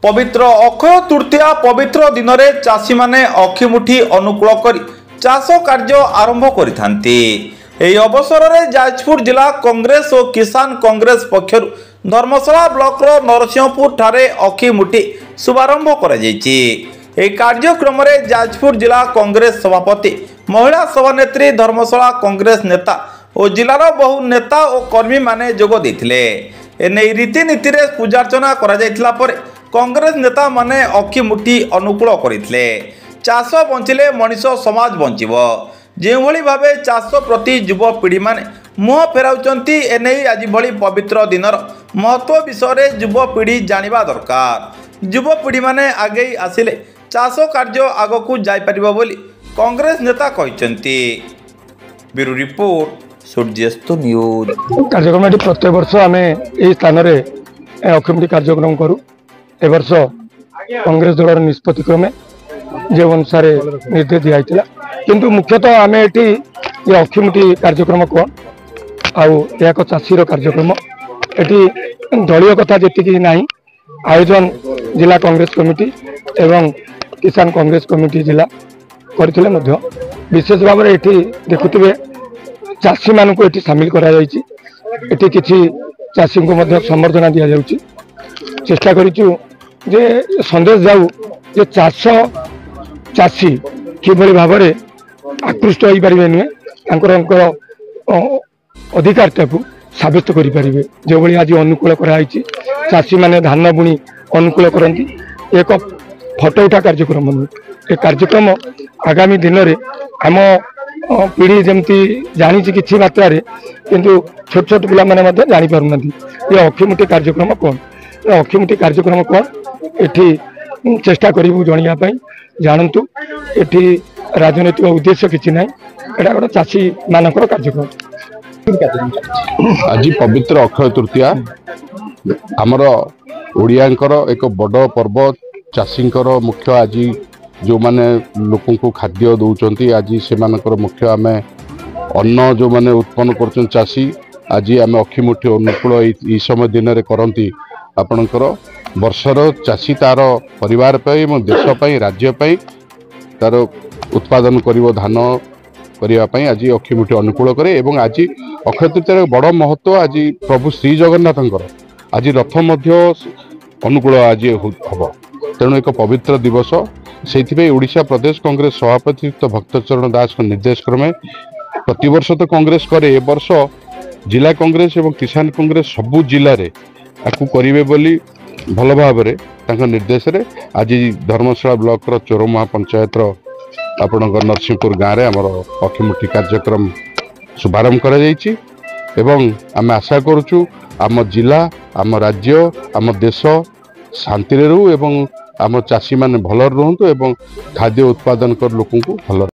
पवित्र अक्षय तृतीया पवित्र दिन में चाषी माने अखिमुठी अनुकूल कर चाष कार्य आरंभ करिथांती। एही अवसर में जाजपुर जिला कांग्रेस और किसान कांग्रेस पक्षर धर्मशाला ब्लॉक नरसिंहपुर ठारे अखिमुठी शुभारंभ करा जायछि। एही कार्यक्रम में जाजपुर जिला कांग्रेस सभापति महिला सभानेत्री धर्मशाला कांग्रेस नेता और जिलार बहु नेता और कर्मी माने जोग देथिले। एने रीतिनीति रे पूजार्चना करा जायतिला पर कांग्रेस नेता माने अखिमुठी अनुकूल करथिले। चाष बंचिले मनीष समाज बंचिब। जो भावे चाष प्रति युवपीढ़ी माने मुह फेराउचंती एने आज भली पवित्र दिनर महत्व विषय युवपीढ़ी जानिबा दरकार। युवपीढ़ी माने आगे आसिले चाष कार्य आगकू जाय परिबो बोली कांग्रेस नेता कहिसंती। Bureau report Suryast news. कार्यक्रम प्रत्येक वर्ष आम यही स्थान में अखिमुठी कार्यक्रम करूँ। ए वर्ष कांग्रेस दल निष्पत्ति क्रमे जो अनुसार निर्देश दिखाई किंतु मुख्यतः आम ये अखिमुठी कार्यक्रम कौन आक चाषीर कार्यक्रम ये दलीय कथा जी ना आयोजन जिला कांग्रेस कमिटी एवं किसान कांग्रेस कमिटी जिला करथिले मध्य विशेष भाव में ये देखुवे चाषी मान को सामिल करा जायछि। एठी किछि चाषी को मध्य संबर्धना दिया जाउछि। चेष्टा करिछु जे संदेश जाऊ जे चाष चाषी किभली भाव में आकृष्ट हो पारे नुहे अधिकारता को साबित करें। जो भाई आज अनुकूल कराई चाषी मैंने धान बुणी अनुकूल करती एक फटो उठा कार्यक्रम नुहे। कार्यक्रम आगामी दिन में आम पीढ़ी जमती जानी कि मात्रा किंतु छोट छोट पिला माने जानी पारना ये अखिमुठी कार्यक्रम कौन अखिमुठी कार्यक्रम कौन ये चेष्टा करूँ जनवाई जानतु। ये राजनैतिक उद्देश्य किसी ना यहाँ गोटे चाषी मान कार्यक्रम। आज पवित्र अक्षय तृतीया आमर ओडियांकर एक बड़ पर्व। चाषी मुख्य आज जो माने लोक को खाद्य दौरान आज से मुख्य आम अन्न जो माने उत्पन्न कर चाषी आज आम अखिमुठी अनुकूल ये समय दिन में करती आपणकर वर्षर चाषी तार परिवार देश राज्य तार उत्पादन करिवो धान करने आज अखिमुठी अनुकूल करे। एवं आज अक्षय तृतीया बड़ महत्व आज प्रभु श्री जगन्नाथ आज रथ मध्य अनुकूल आज हम तेणु एक पवित्र दिवस से ओडिशा प्रदेश कांग्रेस सभापति भक्तचरण दास निर्देश क्रमे प्रतिवर्ष तो कांग्रेस करे ए वर्ष जिला कांग्रेस एवं किसान कांग्रेस सबू जिले में आपको करेंगे बोली भल भाव निर्देश रे आज धर्मशाला ब्लॉक चोरमुहा पंचायत आपणकर नरसिंहपुर गाँव में आमर अखिमुठी कार्यक्रम शुभारंभ करा जायछि। एवं आम आशा करुचु आम जिला आम राज्य आम देश शांति रू एवं आम चाषी माने भल रुहतु एवं खाद्य उत्पादन कर लोक भल